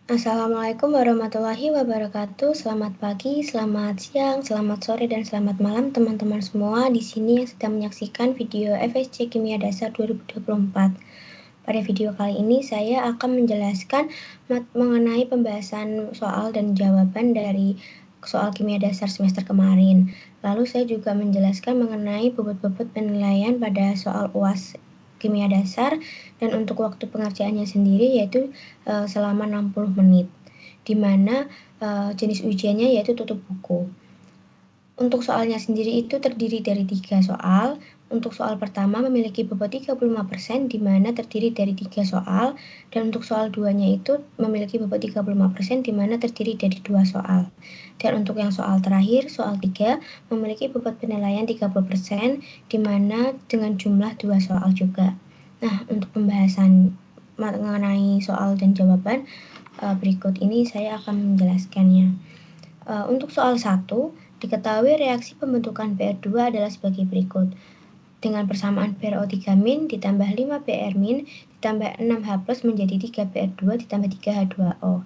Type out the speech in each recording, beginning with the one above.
Assalamualaikum warahmatullahi wabarakatuh. Selamat pagi, selamat siang, selamat sore, dan selamat malam teman-teman semua di sini yang sedang menyaksikan video FSC Kimia Dasar 2024. Pada video kali ini saya akan menjelaskan mengenai pembahasan soal dan jawaban dari soal kimia dasar semester kemarin. Lalu saya juga menjelaskan mengenai bobot-bobot penilaian pada soal UAS kimia dasar dan untuk waktu pengerjaannya sendiri yaitu selama 60 menit, di mana jenis ujiannya yaitu tutup buku. Untuk soalnya sendiri itu terdiri dari 3 soal. Untuk soal pertama memiliki bobot 35%, di mana terdiri dari 3 soal, dan untuk soal 2-nya itu memiliki bobot 35%, di mana terdiri dari 2 soal. Dan untuk yang soal terakhir, soal 3, memiliki bobot penilaian 30%, di mana dengan jumlah 2 soal juga. Nah, untuk pembahasan mengenai soal dan jawaban berikut ini saya akan menjelaskannya. Untuk soal 1, diketahui reaksi pembentukan PR2 adalah sebagai berikut. Dengan persamaan PRO3- ditambah 5PR- ditambah 6H+ menjadi 3PR2 ditambah 3H2O.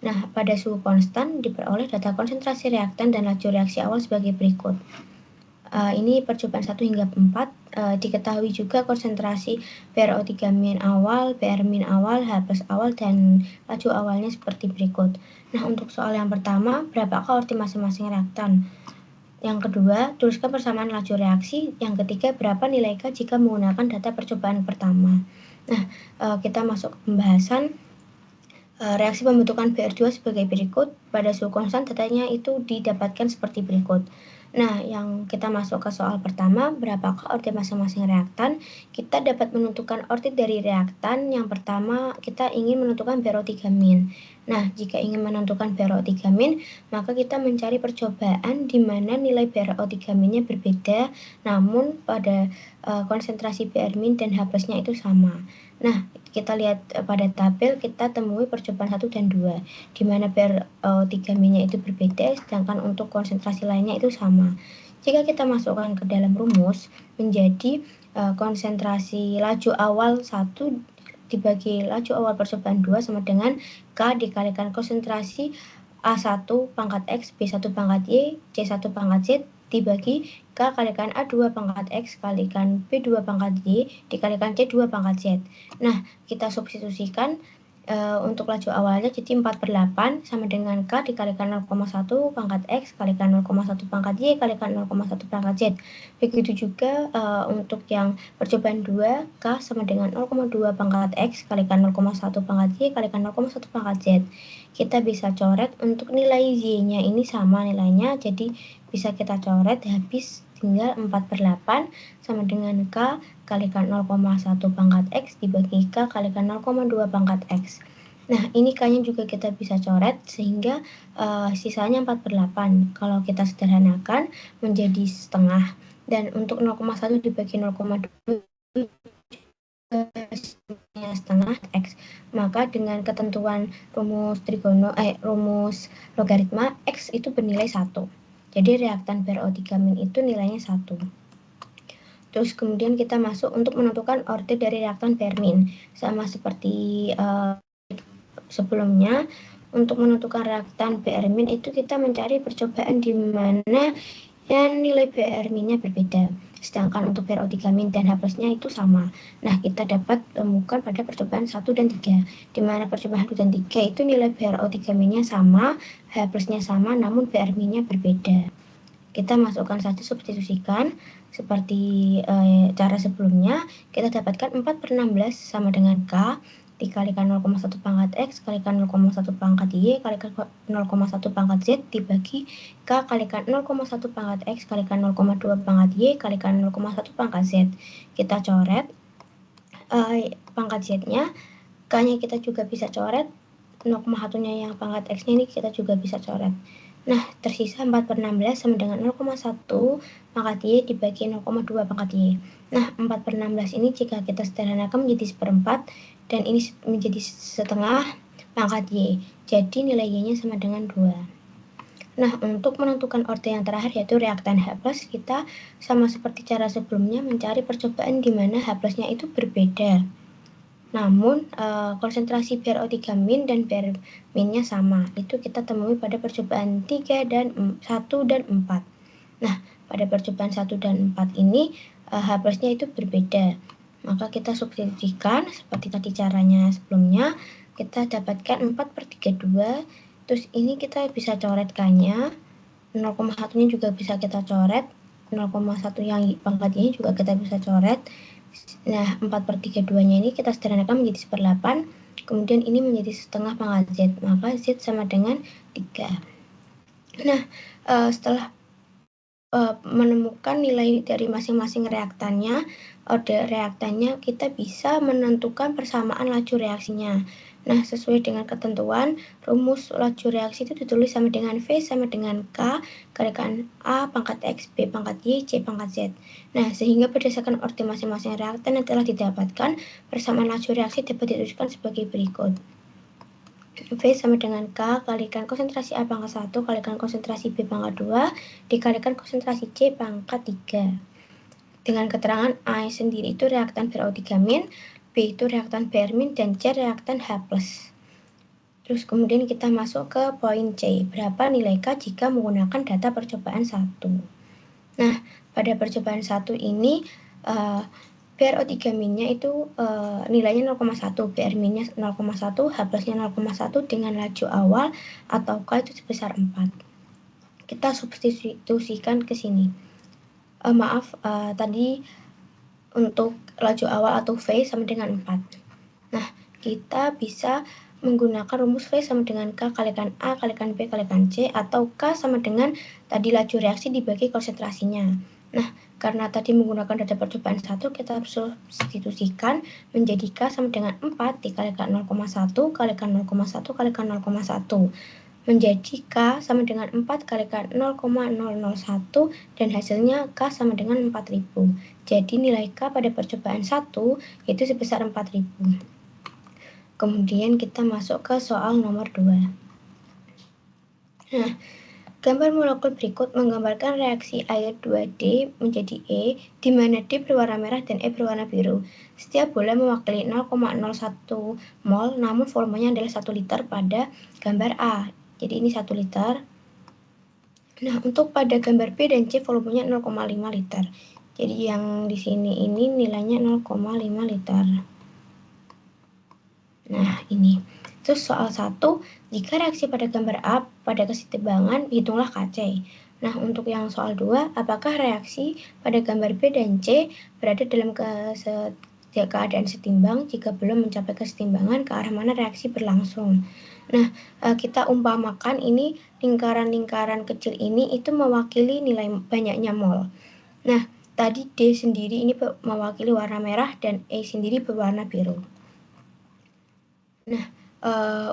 Nah, pada suhu konstan diperoleh data konsentrasi reaktan dan laju reaksi awal sebagai berikut. Ini percobaan 1 hingga 4. Diketahui juga konsentrasi PRO3- awal, PR- awal, H+ awal, dan laju awalnya seperti berikut. Nah, untuk soal yang pertama, berapakah orti masing-masing reaktan? Yang kedua, tuliskan persamaan laju reaksi. Yang ketiga, berapa nilai K jika menggunakan data percobaan pertama. Nah, kita masuk ke pembahasan. Reaksi pembentukan PR2 sebagai berikut. Pada suhu konstan datanya itu didapatkan seperti berikut. Nah, yang kita masuk ke soal pertama, berapakah orti masing-masing reaktan? Kita dapat menentukan orti dari reaktan. Yang pertama, kita ingin menentukan PRO3-. Nah, jika ingin menentukan PRO3-, maka kita mencari percobaan di mana nilai PRO3-nya berbeda, namun pada konsentrasi PR- dan H+-nya itu sama. Nah, kita lihat pada tabel, kita temui percobaan 1 dan 2, di mana PRO3-nya itu berbeda, sedangkan untuk konsentrasi lainnya itu sama. Jika kita masukkan ke dalam rumus, menjadi konsentrasi laju awal 1 dibagi laju awal percobaan 2 sama dengan K dikalikan konsentrasi A1 pangkat X, B1 pangkat Y, C1 pangkat Z, dibagi K kalikan A2 pangkat X kalikan B2 pangkat Y dikalikan C2 pangkat Z. Nah, kita substitusikan untuk laju awalnya jadi 4/8 sama dengan K dikalikan 0,1 pangkat X kalikan 0,1 pangkat Y kalikan 0,1 pangkat Z. Begitu juga untuk yang percobaan 2, K sama dengan 0,2 pangkat X kalikan 0,1 pangkat Y kalikan 0,1 pangkat Z. Kita bisa coret untuk nilai Y-nya ini sama nilainya, jadi bisa kita coret habis tinggal 4/8 sama dengan K kalikan 0,1 pangkat X dibagi K kalikan 0,2 pangkat X. Nah, ini K-nya juga kita bisa coret sehingga sisanya 4/8. Kalau kita sederhanakan menjadi setengah. Dan untuk 0,1 dibagi 0,2 setengah X. Maka dengan ketentuan rumus logaritma X itu bernilai 1. Jadi reaktan PRO3- itu nilainya 1. Terus kemudian kita masuk untuk menentukan order dari reaktan PR-. Sama seperti sebelumnya, untuk menentukan reaktan PR- itu kita mencari percobaan di mana nilai PR-nya berbeda. Sedangkan untuk PRO3- dan H+-nya itu sama. Nah, kita dapat temukan pada percobaan 1 dan 3, di mana percobaan 1 dan 3 itu nilai PRO3-nya sama, H+-nya sama, namun PR-nya berbeda. Kita masukkan saja, substitusikan seperti cara sebelumnya. Kita dapatkan 4/16 sama dengan K dikalikan 0,1 pangkat X kalikan 0,1 pangkat Y kalikan 0,1 pangkat Z dibagi K kalikan 0,1 pangkat X kalikan 0,2 pangkat Y kalikan 0,1 pangkat Z. Kita coret pangkat Z-nya, K-nya kita juga bisa coret, 0,1-nya yang pangkat X-nya ini kita juga bisa coret. Nah, tersisa 4/16 sama dengan 0,1 pangkat Y dibagi 0,2 pangkat Y. Nah, 4/16 ini jika kita sederhanakan menjadi 1/4, dan ini menjadi setengah pangkat Y. Jadi nilai Y-nya sama dengan 2. Nah, untuk menentukan order yang terakhir yaitu reaktan H+, kita sama seperti cara sebelumnya mencari percobaan di mana H+-nya itu berbeda. namun konsentrasi BrO3 min dan Br minnya sama. Itu kita temui pada percobaan 1 dan 4. Nah, pada percobaan 1 dan 4 ini H plusnya itu berbeda. Maka kita substitusikan seperti tadi caranya sebelumnya. Kita dapatkan 4/32. Terus ini kita bisa coret K-nya. 0,1-nya juga bisa kita coret. 0,1 yang pangkat ini juga kita bisa coret. Nah, 4/32-nya ini kita sederhanakan menjadi 1/8. Kemudian ini menjadi setengah pangkat Z. Maka Z sama dengan 3. Nah, setelah menemukan nilai dari masing-masing reaktannya, kita bisa menentukan persamaan laju reaksinya. Nah, sesuai dengan ketentuan, rumus laju reaksi itu ditulis sama dengan V sama dengan K kalikan A pangkat X, B pangkat Y, C pangkat Z. Nah, sehingga berdasarkan orti masing-masing reaktan yang telah didapatkan, persamaan laju reaksi dapat dituliskan sebagai berikut. V sama dengan K kalikan konsentrasi A pangkat 1 kalikan konsentrasi B pangkat 2 dikalikan konsentrasi C pangkat 3. Dengan keterangan A sendiri itu reaktan BrO3 min, B itu reaktan Br min, dan C reaktan H+. Terus kemudian kita masuk ke poin C, berapa nilai K jika menggunakan data percobaan 1. Nah, pada percobaan 1 ini BrO3 minnya itu nilainya 0,1, Br minnya 0,1, H plusnya 0,1 dengan laju awal atau K itu sebesar 4. Kita substitusikan ke sini. Tadi untuk laju awal atau V sama dengan 4. Nah, kita bisa menggunakan rumus V sama dengan K kalikan A kalikan B kalikan C atau K sama dengan tadi laju reaksi dibagi konsentrasinya. Nah, karena tadi menggunakan data percobaan 1, kita substitusikan menjadi K sama dengan 4 dikalikan 0,1 kalikan 0,1 kalikan 0,1. Menjadi K sama dengan 4 kalikan 0,001 dan hasilnya K sama dengan 4000. Jadi nilai K pada percobaan 1 yaitu sebesar 4000. Kemudian kita masuk ke soal nomor 2. Nah, gambar molekul berikut menggambarkan reaksi air 2D menjadi E, di mana D berwarna merah dan E berwarna biru. Setiap bola mewakili 0,01 mol, namun volumenya adalah 1 liter pada gambar A. Jadi ini 1 liter. Nah, untuk pada gambar B dan C volumenya 0,5 liter. Jadi yang di sini ini nilainya 0,5 liter. Nah, ini. Terus soal 1, jika reaksi pada gambar A pada kesetimbangan, hitunglah KC. Nah, untuk yang soal 2, apakah reaksi pada gambar B dan C berada dalam keadaan setimbang? Jika belum mencapai kesetimbangan, ke arah mana reaksi berlangsung? Nah, kita umpamakan ini lingkaran-lingkaran kecil ini itu mewakili nilai banyaknya mol. Nah, tadi D sendiri ini mewakili warna merah dan E sendiri berwarna biru. Nah,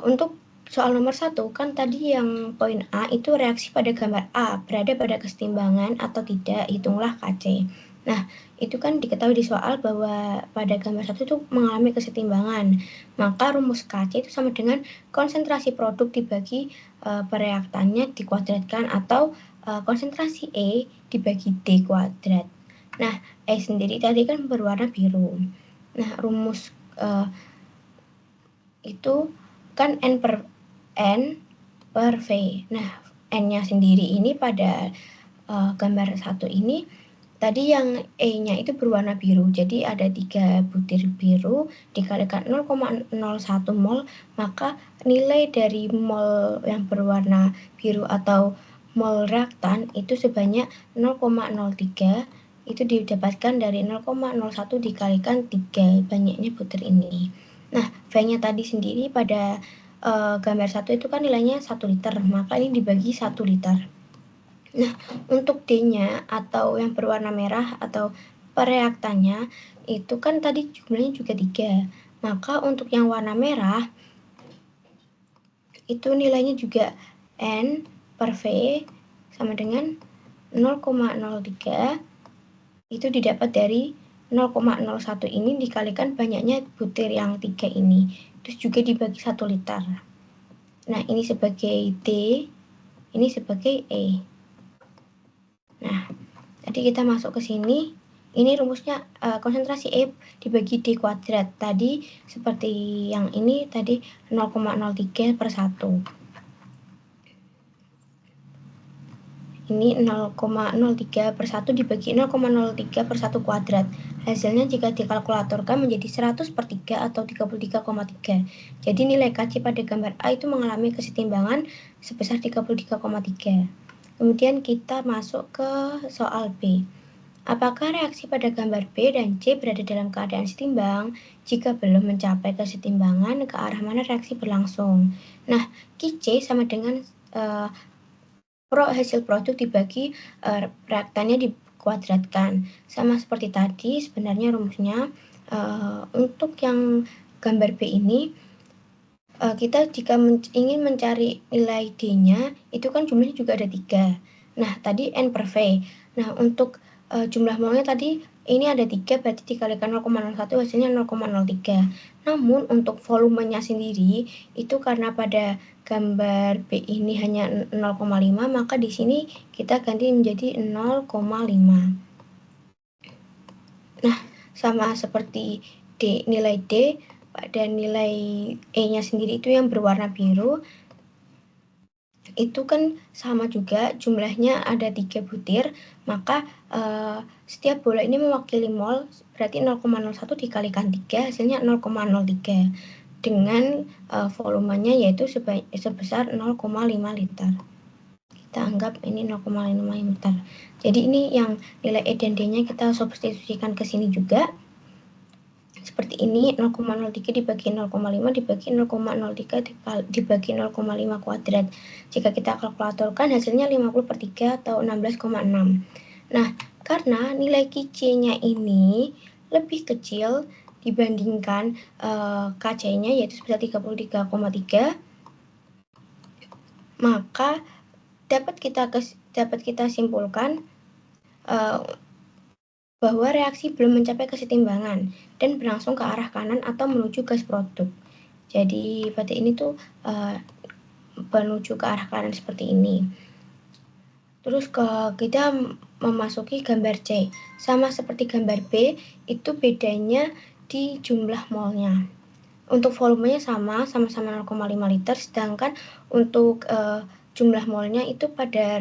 untuk soal nomor 1, kan tadi yang poin A itu reaksi pada gambar A berada pada kesetimbangan atau tidak, hitunglah KC. Nah, itu kan diketahui di soal bahwa pada gambar 1 itu mengalami kesetimbangan. Maka rumus KC itu sama dengan konsentrasi produk dibagi pereaktannya dikuadratkan atau konsentrasi E dibagi D kuadrat. Nah, E sendiri tadi kan berwarna biru. Nah, rumus itu kan N per V. Nah, N-nya sendiri ini pada gambar 1 ini, tadi yang E-nya itu berwarna biru. Jadi ada 3 butir biru dikalikan 0,01 mol, maka nilai dari mol yang berwarna biru atau mol reaktan itu sebanyak 0,03. Itu didapatkan dari 0,01 dikalikan 3 banyaknya butir ini. Nah, V-nya tadi sendiri pada gambar 1 itu kan nilainya 1 liter, maka ini dibagi 1 liter. Nah, untuk D-nya atau yang berwarna merah atau pereaktannya itu kan tadi jumlahnya juga 3. Maka untuk yang warna merah itu nilainya juga N per V sama dengan 0,03. Itu didapat dari 0,01 ini dikalikan banyaknya butir yang 3 ini. Terus juga dibagi 1 liter. Nah, ini sebagai D, ini sebagai E. Nah, tadi kita masuk ke sini, ini rumusnya konsentrasi E dibagi D kuadrat. Tadi seperti yang ini tadi 0,03/1. Ini 0,03/1 dibagi 0,03/1 kuadrat. Hasilnya jika dikalkulatorkan menjadi 100/3 atau 33,3. Jadi nilai KC pada gambar A itu mengalami kesetimbangan sebesar 33,3. Kemudian kita masuk ke soal B. Apakah reaksi pada gambar B dan C berada dalam keadaan setimbang? Jika belum mencapai kesetimbangan, ke arah mana reaksi berlangsung? Nah, QC sama dengan hasil produk dibagi reaktannya dikuadratkan. Sama seperti tadi, sebenarnya rumusnya untuk yang gambar B ini, kita jika ingin mencari nilai D-nya, itu kan jumlahnya juga ada 3. Nah, tadi N per V. Nah, untuk jumlah molnya tadi ini ada 3, berarti dikalikan 0,01 hasilnya 0,03. Namun untuk volumenya sendiri itu karena pada gambar B ini hanya 0,5, maka di sini kita ganti menjadi 0,5. Nah, sama seperti nilai D, pada nilai E-nya sendiri itu yang berwarna biru, itu kan sama juga jumlahnya ada 3 butir, maka setiap bola ini mewakili mol, berarti 0,01 dikalikan 3 hasilnya 0,03 dengan volumenya yaitu sebesar 0,5 liter. Kita anggap ini 0,5 liter. Jadi ini yang nilai E dan D-nya kita substitusikan ke sini juga. Seperti ini, 0,03 dibagi 0,5 dibagi 0,03 dibagi 0,5 kuadrat. Jika kita kalkulatorkan hasilnya 50/3 atau 16,6. Nah, karena nilai QC-nya ini lebih kecil dibandingkan KC-nya yaitu sebesar 33,3, maka dapat kita simpulkan bahwa reaksi belum mencapai kesetimbangan dan berlangsung ke arah kanan atau menuju gas produk. Jadi pada ini tuh menuju ke arah kanan seperti ini. Terus kita memasuki gambar C. Sama seperti gambar B, itu bedanya di jumlah molnya. Untuk volumenya sama-sama 0,5 liter, sedangkan untuk jumlah molnya itu pada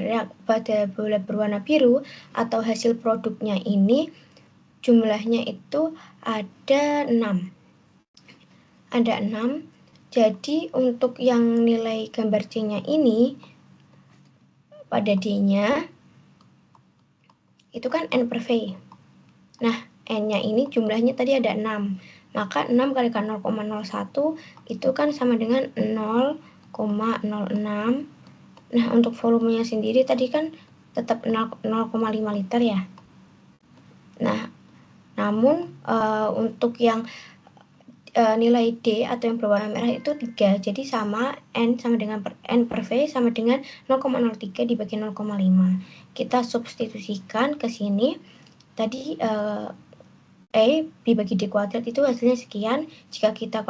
bola berwarna biru atau hasil produknya ini jumlahnya itu ada 6. Ada 6. Jadi untuk yang nilai gambar C-nya ini pada D-nya itu kan N per V. Nah, N-nya ini jumlahnya tadi ada 6. Maka 6 kalikan 0,01 itu kan sama dengan 0,06. Nah, untuk volumenya sendiri tadi kan tetap 0,5 liter ya. Nah, namun untuk yang nilai D atau yang berwarna merah itu 3. Jadi sama N sama dengan N per V sama dengan 0,03 dibagi 0,5. Kita substitusikan ke sini. Tadi E dibagi D kuadrat itu hasilnya sekian. Jika kita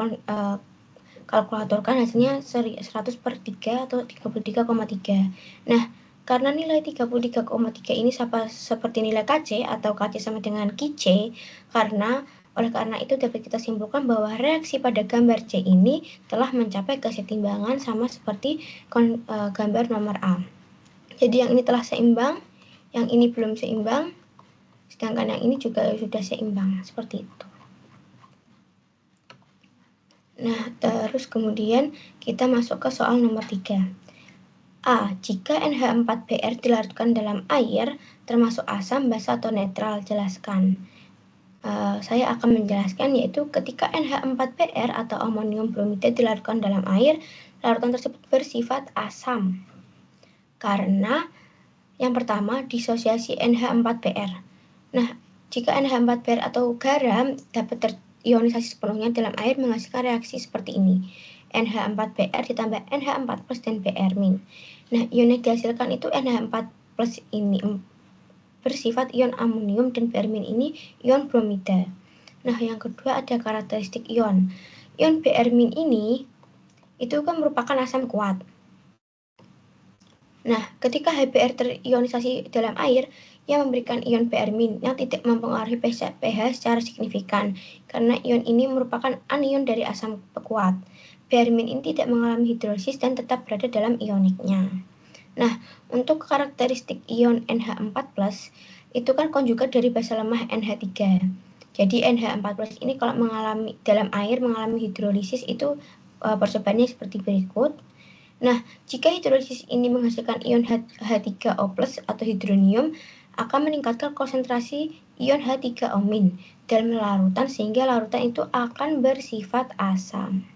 kalkulatorkan hasilnya 100/3 atau 33,3. Nah, karena nilai 33,3 ini seperti nilai KC atau KC sama dengan QC, oleh karena itu dapat kita simpulkan bahwa reaksi pada gambar C ini telah mencapai kesetimbangan sama seperti gambar nomor A. Jadi yang ini telah seimbang, yang ini belum seimbang, sedangkan yang ini juga sudah seimbang, seperti itu. Nah, terus kemudian kita masuk ke soal nomor 3. A. Jika NH4Br dilarutkan dalam air, termasuk asam, basa, atau netral, jelaskan. Saya akan menjelaskan yaitu ketika NH4Br atau amonium bromida dilarutkan dalam air, larutan tersebut bersifat asam. Karena yang pertama disosiasi NH4Br. Nah, jika NH4Br atau garam dapat terionisasi sepenuhnya dalam air menghasilkan reaksi seperti ini. NH4Br ditambah NH4+ dan Br-. Nah, ion yang dihasilkan itu NH4+ ini bersifat ion amonium dan Br- ini ion bromida. Nah, yang kedua ada karakteristik ion. Ion Br- ini itu kan merupakan asam kuat. Nah, ketika HBr terionisasi dalam air, yang memberikan ion Br- yang tidak mempengaruhi pH secara signifikan, karena ion ini merupakan anion dari asam kuat. Br- ini tidak mengalami hidrolisis dan tetap berada dalam ioniknya. Nah, untuk karakteristik ion NH4+, itu kan konjugat dari basa lemah NH3. Jadi NH4+ ini kalau dalam air mengalami hidrolisis itu percobaannya seperti berikut. Nah, jika hidrolisis ini menghasilkan ion H3O+ atau hidronium, akan meningkatkan konsentrasi ion H3O- dalam larutan sehingga larutan itu akan bersifat asam.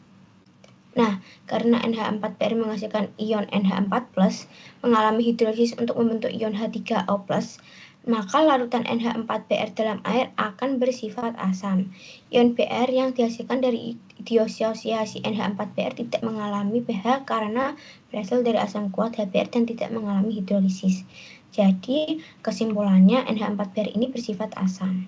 Nah, karena NH4Br menghasilkan ion NH4+, mengalami hidrolisis untuk membentuk ion H3O+, maka larutan NH4Br dalam air akan bersifat asam. Ion Br yang dihasilkan dari disosiasi NH4Br tidak mengalami pH karena berasal dari asam kuat HBr dan tidak mengalami hidrolisis. Jadi, kesimpulannya NH4Br ini bersifat asam.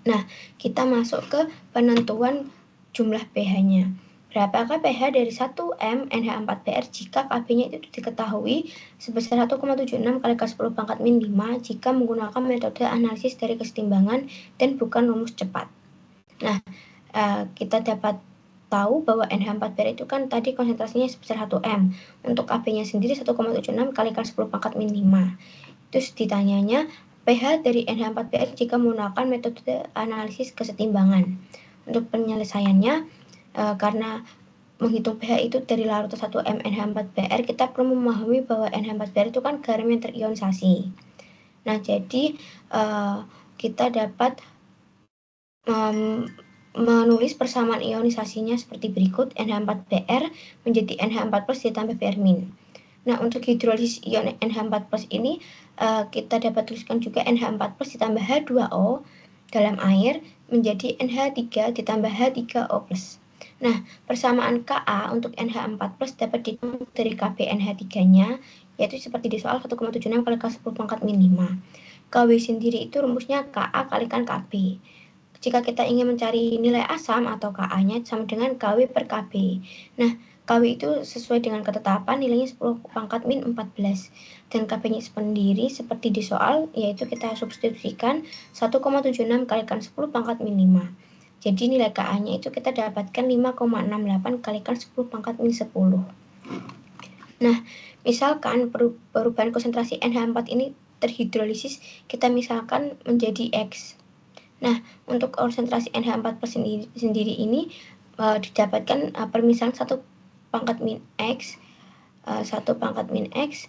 Nah, kita masuk ke penentuan jumlah pH-nya. Berapakah pH dari 1 M NH4Br jika Kb-nya itu diketahui sebesar 1,76 kali K10 pangkat min 5 jika menggunakan metode analisis dari kesetimbangan dan bukan rumus cepat. Nah, kita dapat tahu bahwa NH4Br itu kan tadi konsentrasinya sebesar 1 M. Untuk Kb-nya sendiri 1,76 kali K10 pangkat min 5. Terus ditanyanya pH dari NH4Br jika menggunakan metode analisis kesetimbangan. Untuk penyelesaiannya, karena menghitung pH itu dari larutan 1M NH4Br, kita perlu memahami bahwa NH4Br itu kan garam yang terionisasi. Nah, jadi kita dapat menulis persamaan ionisasinya seperti berikut. NH4Br menjadi NH4+ ditambah Br-. Nah, untuk hidrolisis ion NH4+ ini kita dapat tuliskan juga NH4+ ditambah H2O dalam air menjadi NH3 ditambah H3O+. Nah, persamaan Ka untuk NH4+ dapat dihitung dari Kb NH3-nya, yaitu seperti di soal 1,76 kali K10 pangkat min 5. Kw sendiri itu rumusnya Ka kalikan Kb. Jika kita ingin mencari nilai asam atau Ka-nya sama dengan Kw per Kb. Nah, Kw itu sesuai dengan ketetapan nilainya 10 pangkat min 14. Dan Kb-nya sendiri seperti di soal, yaitu kita substitusikan 1,76 kalikan 10 pangkat min 5. Jadi nilai Ka-nya itu kita dapatkan 5,68 kalikan 10 pangkat min 10. Nah, misalkan perubahan konsentrasi NH4 ini terhidrolisis, kita misalkan menjadi X. Nah, untuk konsentrasi NH4+ sendiri ini didapatkan permisalan 1 pangkat min X, 1 pangkat min X,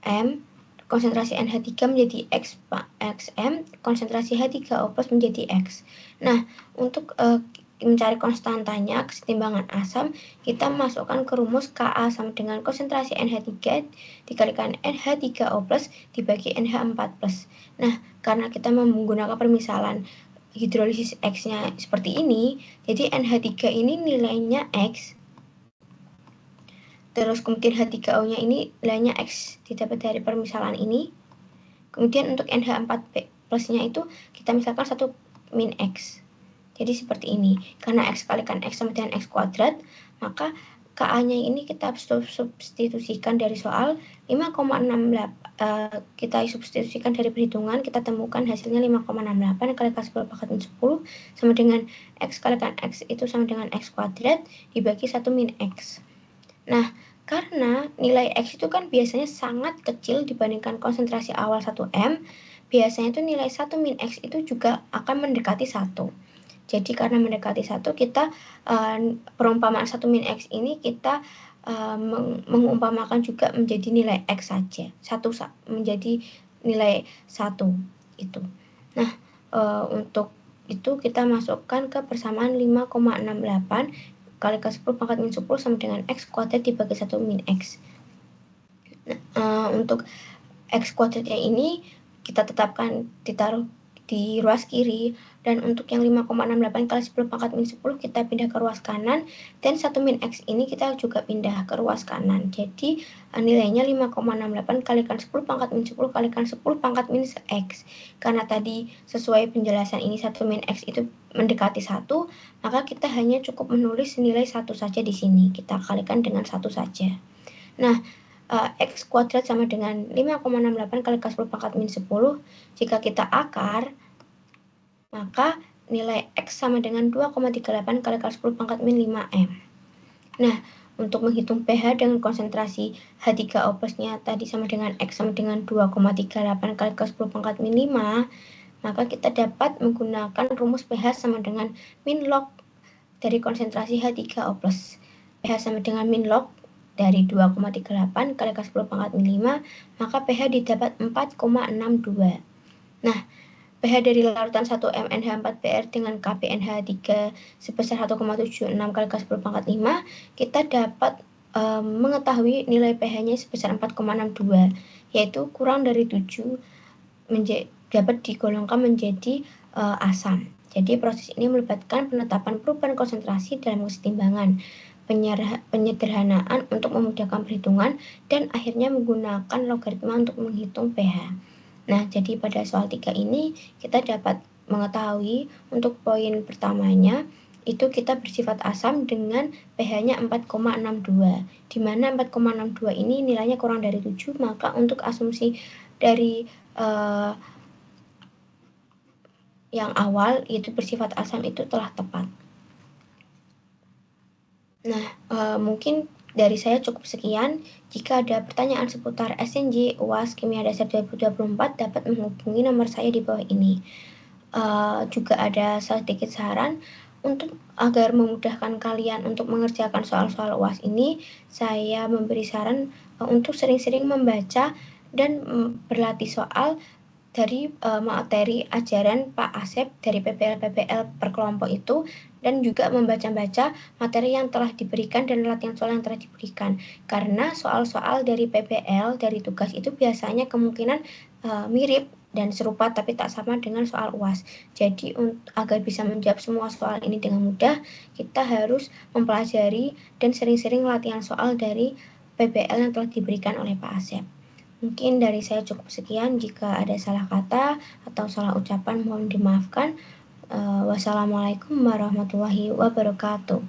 M, konsentrasi NH3 menjadi XM, konsentrasi H3O+ menjadi X. Nah, untuk mencari konstantanya kesetimbangan asam, kita masukkan ke rumus Ka sama dengan konsentrasi NH3 dikalikan NH3O+ dibagi NH4+. Nah, karena kita menggunakan permisalan hidrolisis X-nya seperti ini, jadi NH3 ini nilainya X. Terus kemudian H3O-nya ini nilainya X didapat dari permisalan ini. Kemudian untuk NH4+-nya itu kita misalkan 1 min X. Jadi seperti ini. Karena X kalikan X sama dengan X kuadrat, maka Ka-nya ini kita substitusikan dari soal 5,68. Kita substitusikan dari perhitungan, kita temukan hasilnya 5,68 kali K10 pangkat min 10 sama dengan X kalikan X itu sama dengan X kuadrat dibagi 1 min X. Nah, karena nilai X itu kan biasanya sangat kecil dibandingkan konsentrasi awal 1M, biasanya itu nilai 1 min X itu juga akan mendekati 1. Jadi karena mendekati 1, kita perumpamaan 1 min X ini kita mengumpamakan juga menjadi nilai X saja. 1 menjadi nilai 1 itu. Nah, untuk itu kita masukkan ke persamaan 5,68 kali K10 pangkat min 10 sama dengan X kuadrat dibagi 1 min X. Nah, untuk X kuadratnya ini kita tetapkan ditaruh di ruas kiri, dan untuk yang 5,68 kali 10 pangkat min 10 kita pindah ke ruas kanan, dan 1 min X ini kita juga pindah ke ruas kanan. Jadi nilainya 5,68 kalikan 10 pangkat min 10 kalikan 10 pangkat min X. Karena tadi sesuai penjelasan ini 1 min X itu mendekati 1, maka kita hanya cukup menulis nilai 1 saja di sini. Kita kalikan dengan 1 saja. Nah, X kuadrat sama dengan 5,68 kali ke 10 pangkat min 10. Jika kita akar, maka nilai X sama dengan 2,38 kali ke 10 pangkat min 5M. Nah, untuk menghitung pH dengan konsentrasi H3O plus-nya tadi sama dengan X sama dengan 2,38 kali ke 10 pangkat min 5, maka kita dapat menggunakan rumus pH sama dengan min log dari konsentrasi H3O plus. pH sama dengan min log dari 2,38 kali ke 10 pangkat min 5, maka pH didapat 4,62. Nah, pH dari larutan 1MnH4Br dengan KPnH3 sebesar 1,76 kali ke 10 pangkat 5, kita dapat mengetahui nilai pH-nya sebesar 4,62, yaitu kurang dari 7 dapat digolongkan menjadi asam. Jadi proses ini melibatkan penetapan perubahan konsentrasi dalam kesetimbangan, penyederhanaan untuk memudahkan perhitungan, dan akhirnya menggunakan logaritma untuk menghitung pH. Nah, jadi pada soal 3 ini kita dapat mengetahui untuk poin pertamanya itu kita bersifat asam dengan pH-nya 4,62, di mana 4,62 ini nilainya kurang dari 7, maka untuk asumsi dari yang awal yaitu bersifat asam itu telah tepat. Nah, mungkin dari saya cukup sekian. Jika ada pertanyaan seputar SNJ UAS Kimia Dasar 2024 dapat menghubungi nomor saya di bawah ini. Juga ada sedikit saran untuk agar memudahkan kalian untuk mengerjakan soal-soal UAS ini, saya memberi saran untuk sering-sering membaca dan berlatih soal dari materi ajaran Pak Asep dari PPL per kelompok itu, dan juga membaca-baca materi yang telah diberikan dan latihan soal yang telah diberikan, karena soal-soal dari PPL dari tugas itu biasanya kemungkinan mirip dan serupa tapi tak sama dengan soal UAS. Jadi agar bisa menjawab semua soal ini dengan mudah, kita harus mempelajari dan sering-sering latihan soal dari PPL yang telah diberikan oleh Pak Asep. Mungkin dari saya cukup sekian. Jika ada salah kata atau salah ucapan mohon dimaafkan. Wassalamualaikum warahmatullahi wabarakatuh.